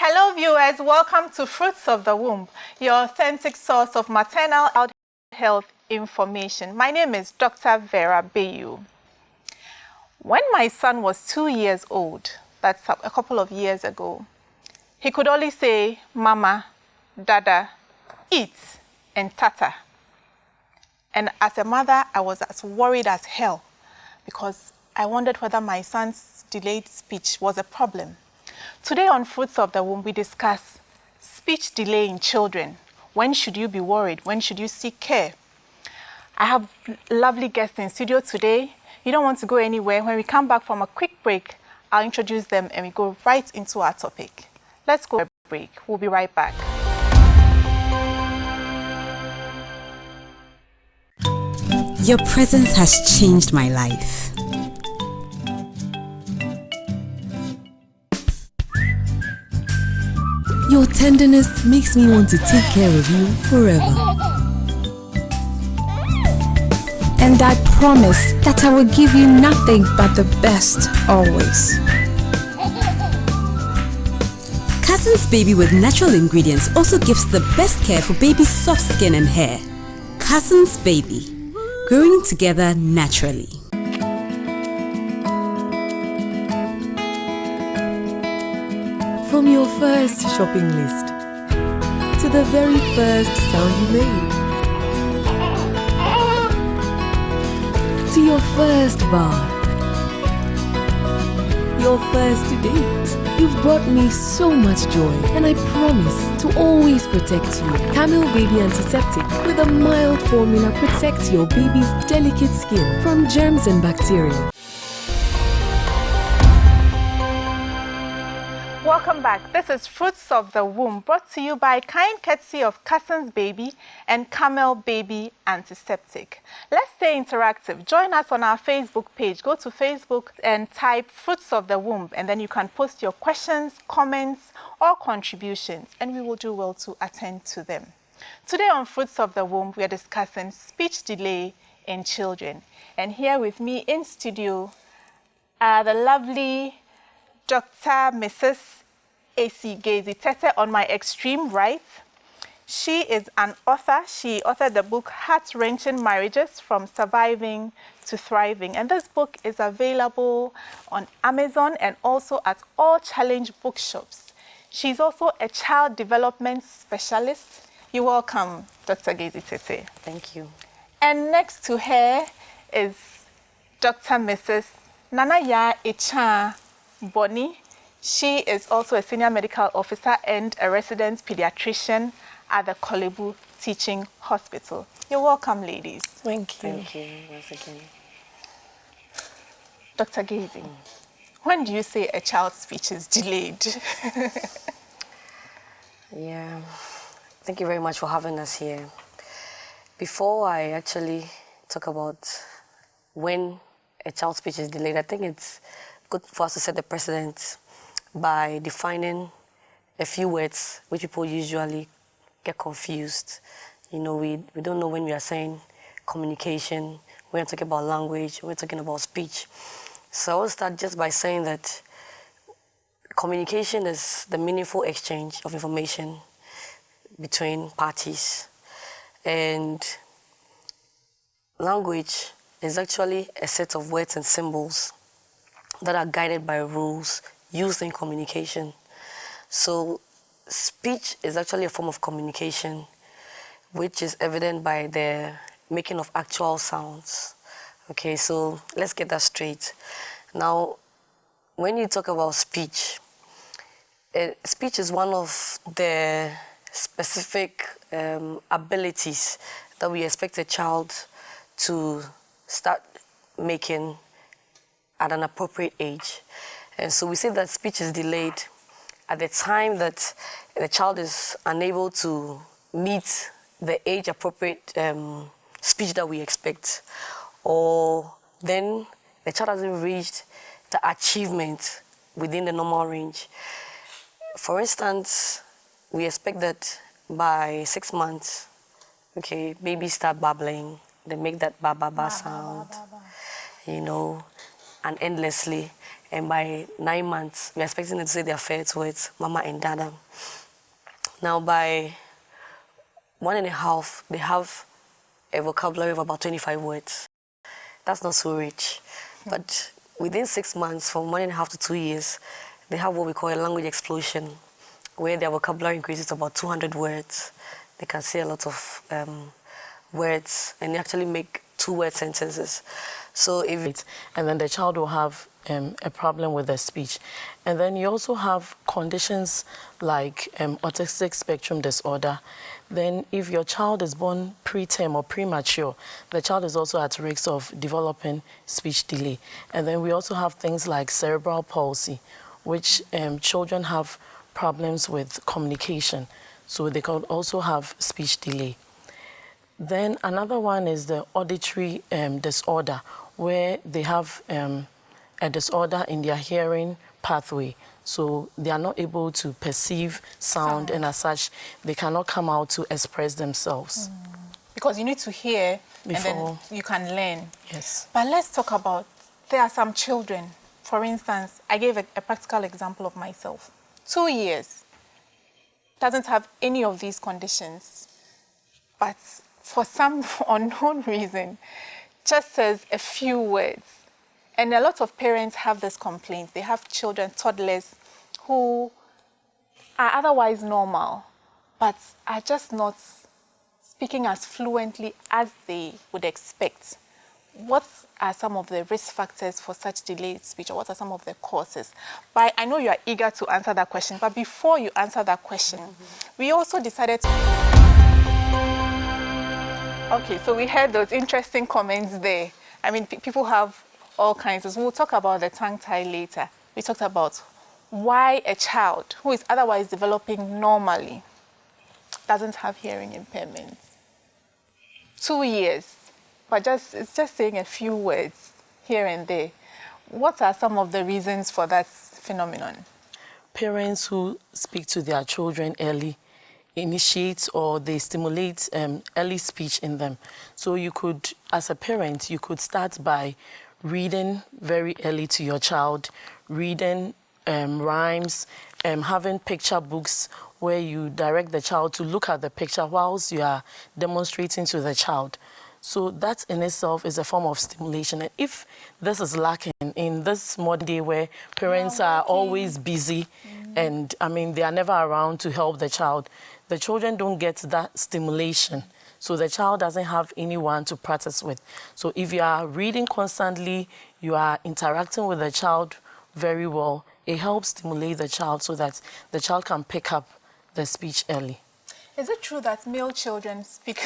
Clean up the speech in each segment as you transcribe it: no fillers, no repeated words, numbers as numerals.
Hello viewers, welcome to Fruits of the Womb, your authentic source of maternal health information. My name is Dr. Vera Bayu. When my son was 2 years old, that's a couple of years ago, he could only say mama, dada, eat, and tata. And as a mother, I was as worried as hell because I wondered whether my son's delayed speech was a problem. Today on Fruits of the Womb, we discuss speech delay in children. When should you be worried? When should you seek care? I have lovely guests in studio today. You don't want to go anywhere. When we come back from a quick break, I'll introduce them and we go right into our topic. Let's go for a break. We'll be right back. Your presence has changed my life. Your tenderness makes me want to take care of you forever. And I promise that I will give you nothing but the best always. Cousin's Baby with natural ingredients also gives the best care for baby's soft skin and hair. Cousin's Baby, growing together naturally. From your first shopping list to the very first sound you made, to your first bath, your first date, you've brought me so much joy, and I promise to always protect you. Camel Baby Antiseptic with a mild formula protects your baby's delicate skin from germs and bacteria. Welcome back. This is Fruits of the Womb, brought to you by kind courtesy of Cousin's Baby and Camel Baby Antiseptic. Let's stay interactive. Join us on our Facebook page. Go to Facebook and type Fruits of the Womb, and then you can post your questions, comments, or contributions, and we will do well to attend to them. Today on Fruits of the Womb, we are discussing speech delay in children. And here with me in studio are the lovely Dr. Mrs. A.C. Gazy Tete on my extreme right. She is an author. She authored the book Heart-Wrenching Marriages from Surviving to Thriving. And this book is available on Amazon and also at all Challenge bookshops. She's also a child development specialist. You're welcome, Dr. Gazy Tete. Thank you. And next to her is Dr. Mrs. Nanaya Echa Bonnie. She is also a senior medical officer and a resident pediatrician at the Kolebu Teaching Hospital. You're welcome, ladies. Thank you. Thank you once again. Dr. Gazy, when do you say a child's speech is delayed? Yeah, thank you very much for having us here. Before I actually talk about when a child's speech is delayed, I think it's good for us to set the precedent by defining a few words which people usually get confused. You know, we don't know when we are saying communication, when we're talking about language, when we're talking about speech. So I'll start just by saying that communication is the meaningful exchange of information between parties. And language is actually a set of words and symbols that are guided by rules used in communication. So speech is actually a form of communication, which is evident by the making of actual sounds. Okay, so let's get that straight. Now, when you talk about speech, speech is one of the specific abilities that we expect a child to start making at an appropriate age. And so we say that speech is delayed at the time that the child is unable to meet the age-appropriate speech that we expect, or then the child hasn't reached the achievement within the normal range. For instance, we expect that by 6 months, okay, babies start babbling, they make that ba-ba-ba sound, you know, and endlessly. And by 9 months, we're expecting them to say their first words, mama and dada. Now by 1.5, they have a vocabulary of about 25 words. That's not so rich. But within 6 months, from 1.5 to 2 years, they have what we call a language explosion, where their vocabulary increases to about 200 words. They can say a lot of words, and they actually make 2-word sentences. So if and then the child will have a problem with their speech. And then you also have conditions like autistic spectrum disorder. Then if your child is born preterm or premature, the child is also at risk of developing speech delay. And then we also have things like cerebral palsy, which children have problems with communication. So they can also have speech delay. Then another one is the auditory disorder, where they have a disorder in their hearing pathway. So they are not able to perceive sound, and as such, they cannot come out to express themselves. Because you need to hear Before. and then you can learn. Yes. But let's talk about, there are some children, for instance, I gave a practical example of myself. 2 years, doesn't have any of these conditions, but for some unknown reason, just says a few words. And a lot of parents have this complaint. They have children, toddlers, who are otherwise normal, but are just not speaking as fluently as they would expect. What are some of the risk factors for such delayed speech, or what are some of the causes? But I know you are eager to answer that question, but before you answer that question, we also decided to... Okay, so we heard those interesting comments there. I mean, people have all kinds of... We'll talk about the tongue tie later. We talked about why a child who is otherwise developing normally doesn't have hearing impairments. 2 years, but it's just saying a few words here and there. What are some of the reasons for that phenomenon? Parents who speak to their children early initiate or they stimulate early speech in them. So you could, as a parent, you could start by reading very early to your child, reading rhymes, having picture books where you direct the child to look at the picture whilst you are demonstrating to the child. So that in itself is a form of stimulation. And if this is lacking in this modern day where parents are always busy and, I mean, they are never around to help the children don't get that stimulation. So the child doesn't have anyone to practice with. So if you are reading constantly, you are interacting with the child very well, it helps stimulate the child so that the child can pick up the speech early. Is it true that male children speak...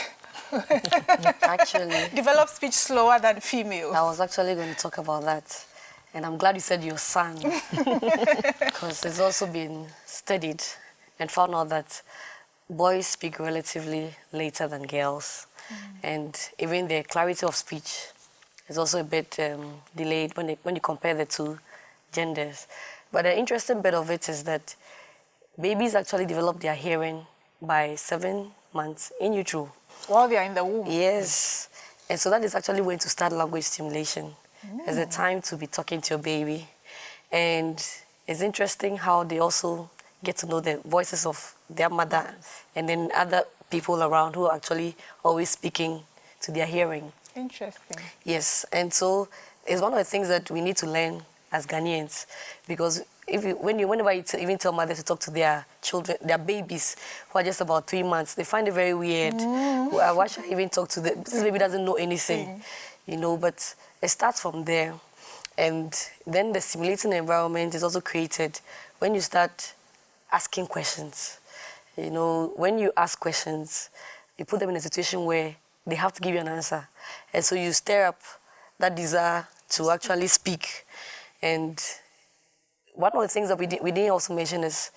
actually... develop speech slower than females? I was actually going to talk about that. And I'm glad you said your son. Because it's also been studied and found out that boys speak relatively later than girls. And even the clarity of speech is also a bit delayed when you compare the two genders. But the interesting bit of it is that babies actually develop their hearing by 7 months in utero. While they are in the womb? Yes. And so that is actually when to start language stimulation. It's a time to be talking to your baby. And it's interesting how they also get to know the voices of their mother and then other people around who are actually always speaking to their hearing. Interesting. Yes, and so it's one of the things that we need to learn as Ghanaians, because whenever you even tell mothers to talk to their children, their babies who are just about 3 months, they find it very weird. Why should I even talk to them? This baby doesn't know anything, you know, but it starts from there. And then the stimulating environment is also created when you start asking questions. You know, when you ask questions, you put them in a situation where they have to give you an answer. And so you stir up that desire to actually speak. And one of the things that we didn't also mention is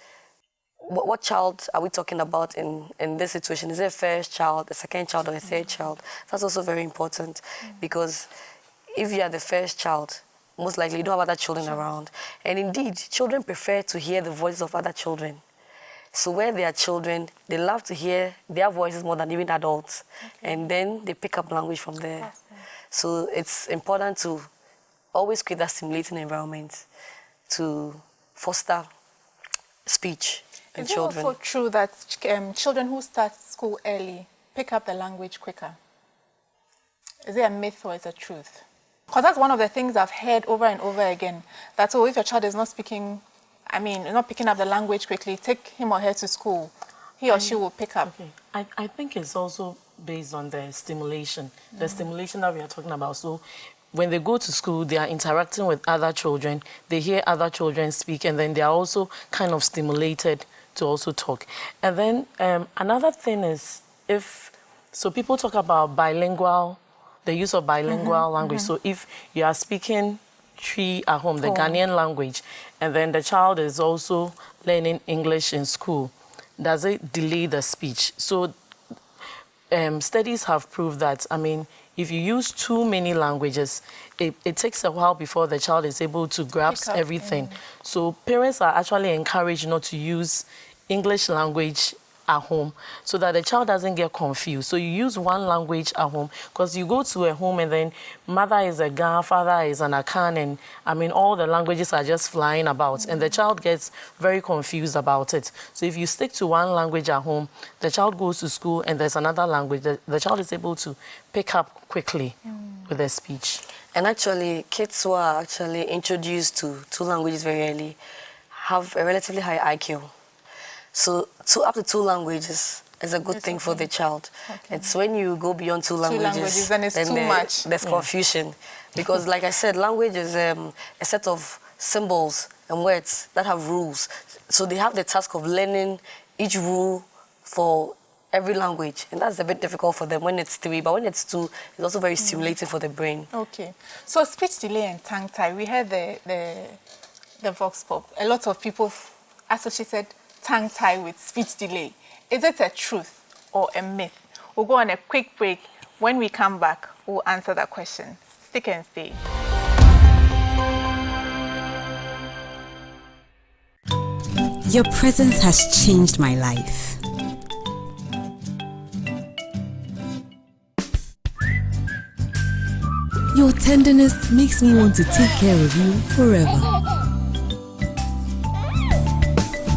what child are we talking about in this situation? Is it a first child, a second child, or a third child? That's also very important because if you are the first child, most likely you don't have other children around. And indeed, children prefer to hear the voices of other children. So where they are children, they love to hear their voices more than even adults. And then they pick up language from there. So it's important to always create that stimulating environment. to foster speech in Is it children. also true that children who start school early pick up the language quicker? Is it a myth or is it truth? Because that's one of the things I've heard over and over again. That, oh, if your child is not speaking, not picking up the language quickly, take him or her to school. He or she will pick up. Okay. I think it's also based on the stimulation that we are talking about. So when they go to school, they are interacting with other children, they hear other children speak, and then they are also kind of stimulated to also talk. And then another thing is, so people talk about the use of bilingual language. So if you are speaking Twi at home, the Ghanaian language, and then the child is also learning English in school, does it delay the speech? So studies have proved that, if you use too many languages, it takes a while before the child is able to grasp everything. So parents are actually encouraged not to use English language at home so that the child doesn't get confused. So you use one language at home, because you go to a home and then mother is a Ga, father is an Akan, and all the languages are just flying about, and the child gets very confused about it. So if you stick to one language at home, the child goes to school and there's another language, the child is able to pick up quickly with their speech. And actually, kids who are actually introduced to two languages very early have a relatively high IQ. So up to two languages is a good thing for the child. Okay. It's when you go beyond two languages then it's too much. There's confusion. Because like I said, language is a set of symbols and words that have rules. So they have the task of learning each rule for every language. And that's a bit difficult for them when it's 3, but when it's 2, it's also very stimulating for the brain. Okay. So speech delay and tongue tie, we heard the vox pop. A lot of people associated tongue tie with speech delay. Is it a truth or a myth? We'll go on a quick break. When we come back, we'll answer that question. Stick and stay. Your presence has changed my life. Your tenderness makes me want to take care of you forever.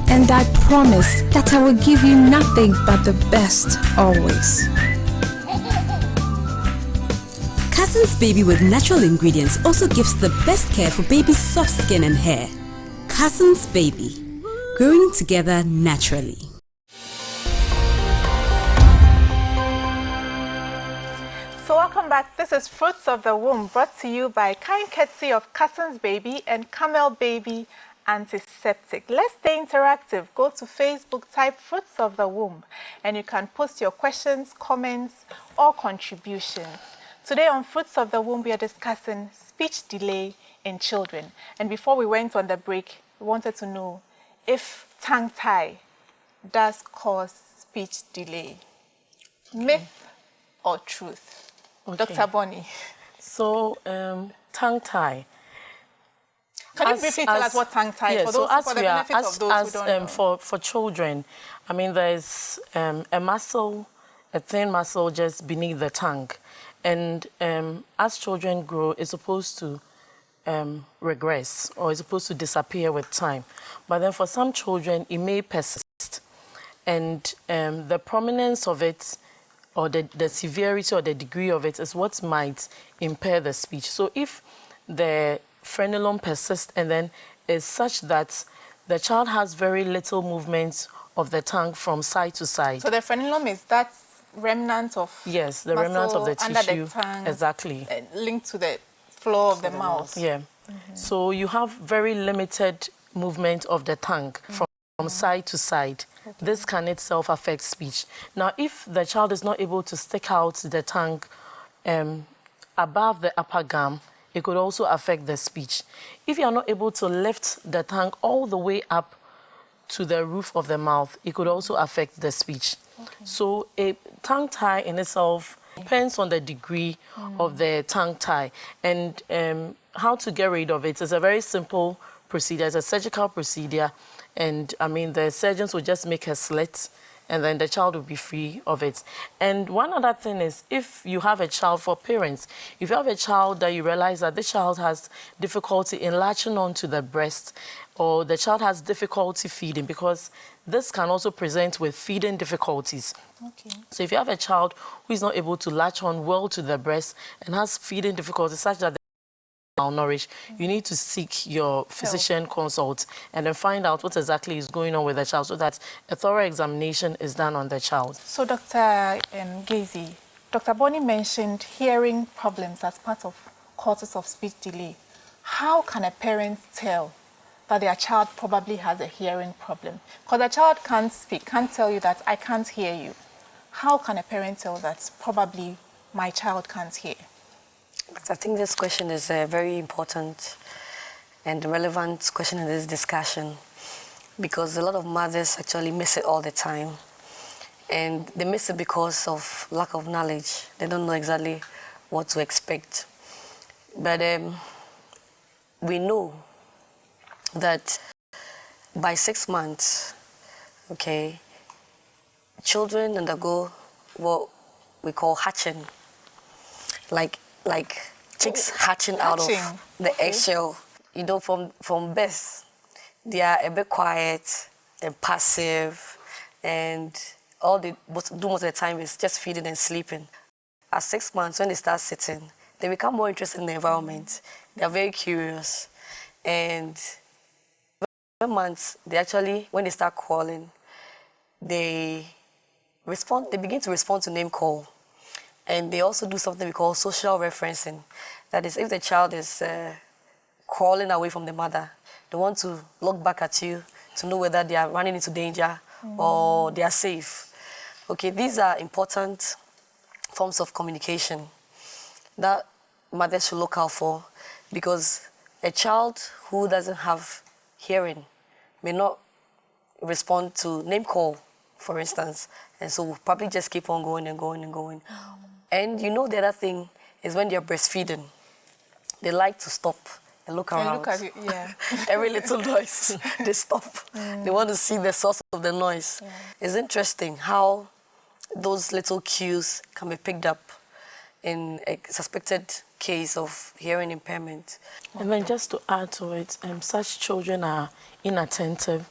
And I promise that I will give you nothing but the best always. Cousins Baby with natural ingredients also gives the best care for baby's soft skin and hair. Cousins Baby, growing together naturally. So welcome back. This is Fruits of the Womb, brought to you by kind courtesy of Cousins Baby and Camel Baby Antiseptic. Let's stay interactive. Go to Facebook, type Fruits of the Womb, and you can post your questions, comments, or contributions. Today on Fruits of the Womb, we are discussing speech delay in children. And before we went on the break, we wanted to know if tongue tie does cause speech delay. Myth or truth? Okay. Dr. Bonnie. So, tongue tie. Can you briefly tell us what tongue tie is, for the benefit of those who don't know? For children, there's a muscle, a thin muscle just beneath the tongue. And as children grow, it's supposed to regress, or it's supposed to disappear with time. But then for some children, it may persist. And the prominence of it, or the severity or the degree of it, is what might impair the speech. So if the frenulum persists and then is such that the child has very little movement of the tongue from side to side. So the frenulum is that remnant of yes, the remnant of the tissue, under the tongue, exactly, linked to the floor of the mouth. Yeah. So you have very limited movement of the tongue from side to side. Okay. This can itself affect speech. Now, if the child is not able to stick out the tongue above the upper gum, it could also affect the speech. If you are not able to lift the tongue all the way up to the roof of the mouth, it could also affect the speech. Okay. So a tongue tie in itself depends on the degree of the tongue tie. And how to get rid of it is a very simple procedure. It's a surgical procedure. And the surgeons will just make a slit and then the child will be free of it. And one other thing is, if you have a child, for parents, if you have a child that you realize that this child has difficulty in latching onto the breast, or the child has difficulty feeding, because this can also present with feeding difficulties. Okay. So if you have a child who is not able to latch on well to the breast and has feeding difficulties such that malnourished, you need to seek your physician consult and then find out what exactly is going on with the child, so that a thorough examination is done on the child. So Dr. Gazy, Dr. Bonnie mentioned hearing problems as part of causes of speech delay. How can a parent tell that their child probably has a hearing problem? Because the child can't speak, can't tell you that I can't hear you. How can a parent tell that probably my child can't hear? I think this question is a very important and relevant question in this discussion, because a lot of mothers actually miss it all the time. And they miss it because of lack of knowledge. They don't know exactly what to expect. But we know that by 6 months, okay, children undergo what we call hatching, like chicks hatching out of the eggshell. You know, from birth, they are a bit quiet and passive, and all they do most of the time is just feeding and sleeping. At 6 months, when they start sitting, they become more interested in the environment. They are very curious, and 7 months, they actually, when they start crawling, they begin to respond to name call. And they also do something we call social referencing. That is, if the child is crawling away from the mother, they want to look back at you to know whether they are running into danger or they are safe. Okay, these are important forms of communication that mothers should look out for, because a child who doesn't have hearing may not respond to name call, for instance, and so we'll probably just keep on going and going and going. And you know, the other thing is when they're breastfeeding, they like to stop and look around. Look at it, yeah. Every little noise, they stop. They want to see the source of the noise. Yeah. It's interesting how those little cues can be picked up in a suspected case of hearing impairment. And then just to add to it, such children are inattentive.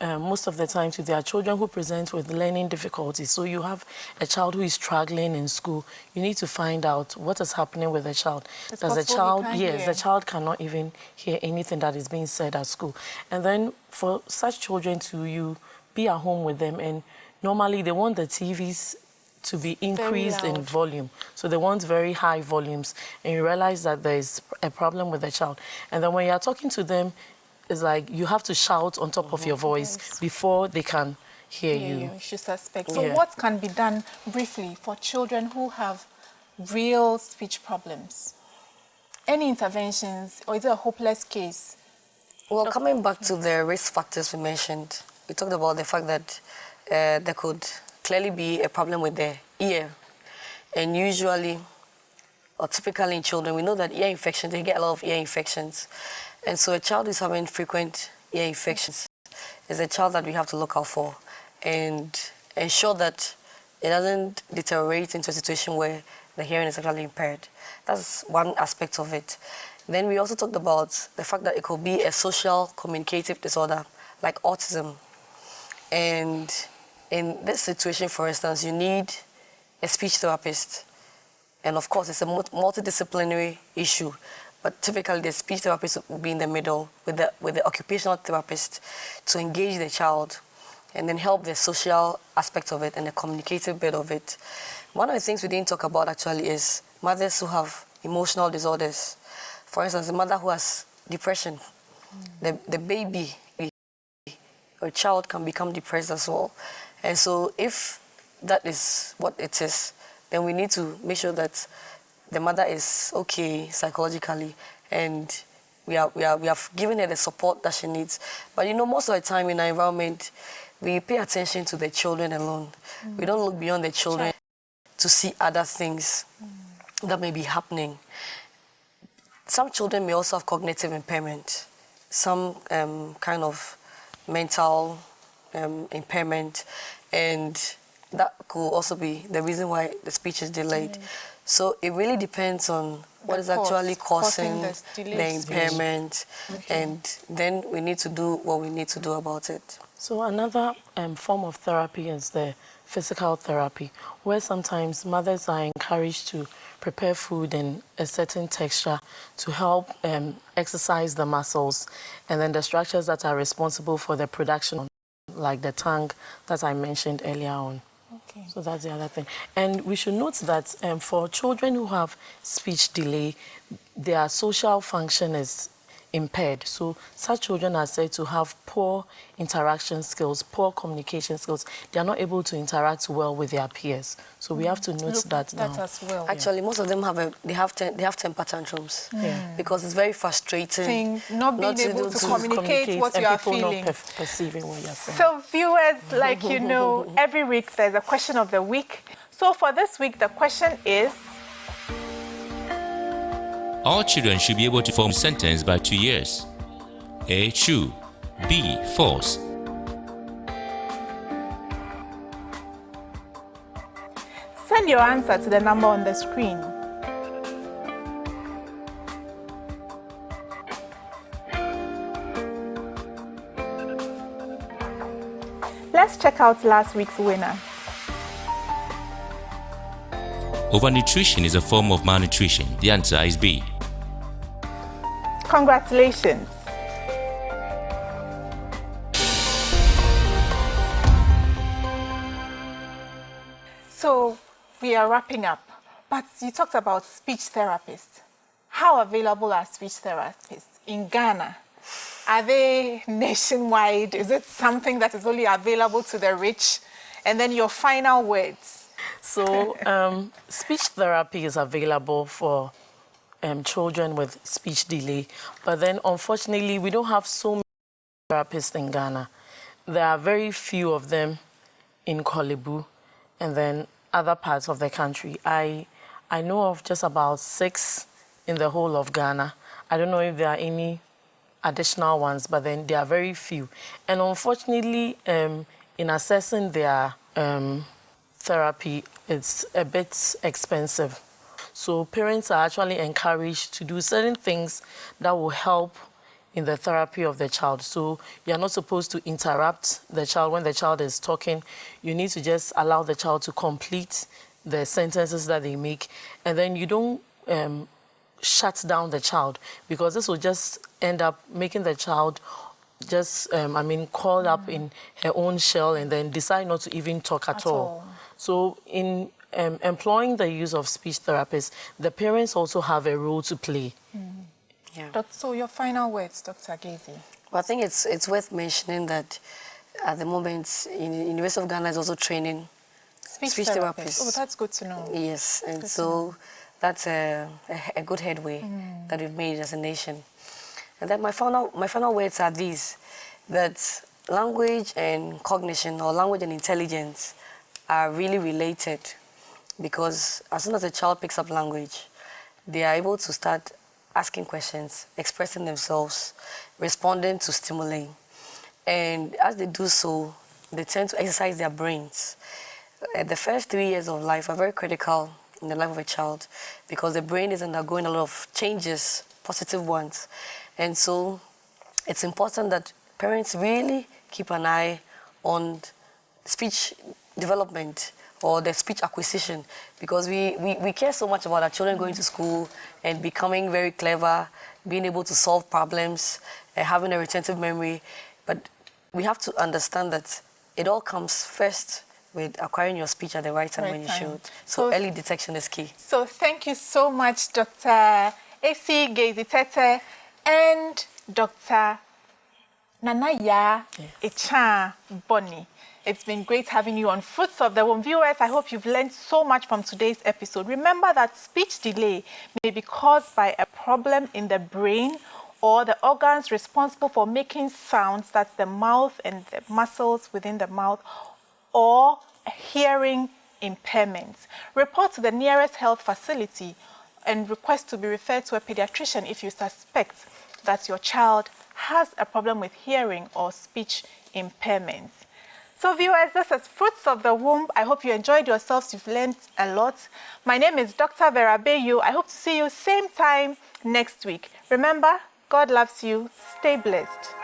Most of the time to their children who present with learning difficulties. So you have a child who is struggling in school, you need to find out what is happening with the child. Does the child, yes, the child cannot even hear anything that is being said at school. And then for such children you be at home with them, and normally they want the TVs to be increased in volume. So they want very high volumes, and you realize that there is a problem with the child. And then when you are talking to them, it's like you have to shout on top of your voice before they can hear you. You should suspect. So what can be done briefly for children who have real speech problems? Any interventions, or is it a hopeless case? Well, coming back to the risk factors we mentioned, we talked about the fact that there could clearly be a problem with the ear. And usually, or typically in children, we know that ear infections, they get a lot of ear infections. And so a child who's having frequent ear infections is a child that we have to look out for and ensure that it doesn't deteriorate into a situation where the hearing is actually impaired. That's one aspect of it. Then we also talked about the fact that it could be a social communicative disorder like autism. And in this situation, for instance, you need a speech therapist. And of course, it's a multidisciplinary issue. But typically, the speech therapist will be in the middle with the occupational therapist to engage the child and then help the social aspect of it and the communicative bit of it. One of the things we didn't talk about actually is mothers who have emotional disorders. For instance, a mother who has depression, the baby or child can become depressed as well. And so if that is what it is, then we need to make sure that the mother is okay psychologically, and we have given her the support that she needs. But you know, most of the time in our environment, we pay attention to the children alone. We don't look beyond the children to see other things that may be happening. Some children may also have cognitive impairment, some kind of mental impairment, and that could also be the reason why the speech is delayed. So it really depends on what is actually causing the impairment, and then we need to do what we need to do about it. So another form of therapy is the physical therapy, where sometimes mothers are encouraged to prepare food in a certain texture to help exercise the muscles and then the structures that are responsible for the production, like the tongue that I mentioned earlier on. Okay. So that's the other thing. And we should note that for children who have speech delay, their social function is impaired. So such children are said to have poor interaction skills, poor communication skills. They are not able to interact well with their peers. So we have to note that now. As well. Actually, most of them have temper tantrums because it's very frustrating not being able to communicate what you are feeling. Not perceiving what you're saying. So viewers, like you know, every week there's a question of the week. So for this week, the question is, all children should be able to form a sentence by 2 years. A. True. B. False. send your answer to the number on the screen. Let's check out last week's winner. Overnutrition is a form of malnutrition. The answer is B. Congratulations. So we are wrapping up, but you talked about speech therapists. How available are speech therapists in Ghana? Are they nationwide? Is it something that is only available to the rich? And then your final words. So speech therapy is available for children with speech delay, but then unfortunately we don't have so many therapists in Ghana. There are very few of them in Kolebu and then other parts of the country. I know of just about 6 in the whole of Ghana. I don't know if there are any additional ones, but then there are very few. And unfortunately, in assessing their therapy, it's a bit expensive. So parents are actually encouraged to do certain things that will help in the therapy of the child. So you're not supposed to interrupt the child when the child is talking. You need to just allow the child to complete the sentences that they make. And then you don't shut down the child, because this will just end up making the child just, called up in her own shell and then decide not to even talk at all. So in employing the use of speech therapists, the parents also have a role to play. Yeah. So your final words, Dr. Gazy. Well, I think it's worth mentioning that at the moment, in the University of Ghana is also training speech therapists. Oh, that's good to know. Yes, and so that's a good headway that we've made as a nation. And then my final words are these: that language and cognition, or language and intelligence, are really related, because as soon as a child picks up language, they are able to start asking questions, expressing themselves, responding to stimuli. And as they do so, they tend to exercise their brains. The first 3 years of life are very critical in the life of a child, because the brain is undergoing a lot of changes, positive ones. And so it's important that parents really keep an eye on speech development or the speech acquisition, because we care so much about our children going to school and becoming very clever, being able to solve problems, having a retentive memory. But we have to understand that it all comes first with acquiring your speech at the right time when you should. So early detection is key. So thank you so much, Dr. A.C. Gazy-Tete and Dr. Nanaya Echa Bonny. It's been great having you on Fruits of the Womb. Viewers, I hope you've learned so much from today's episode. Remember that speech delay may be caused by a problem in the brain or the organs responsible for making sounds, that's the mouth and the muscles within the mouth, or hearing impairments. Report to the nearest health facility and request to be referred to a pediatrician if you suspect that your child has a problem with hearing or speech impairments. So viewers, this is Fruits of the Womb. I hope you enjoyed yourselves. You've learned a lot. My name is Dr. Vera Bayu. I hope to see you same time next week. Remember, God loves you. Stay blessed.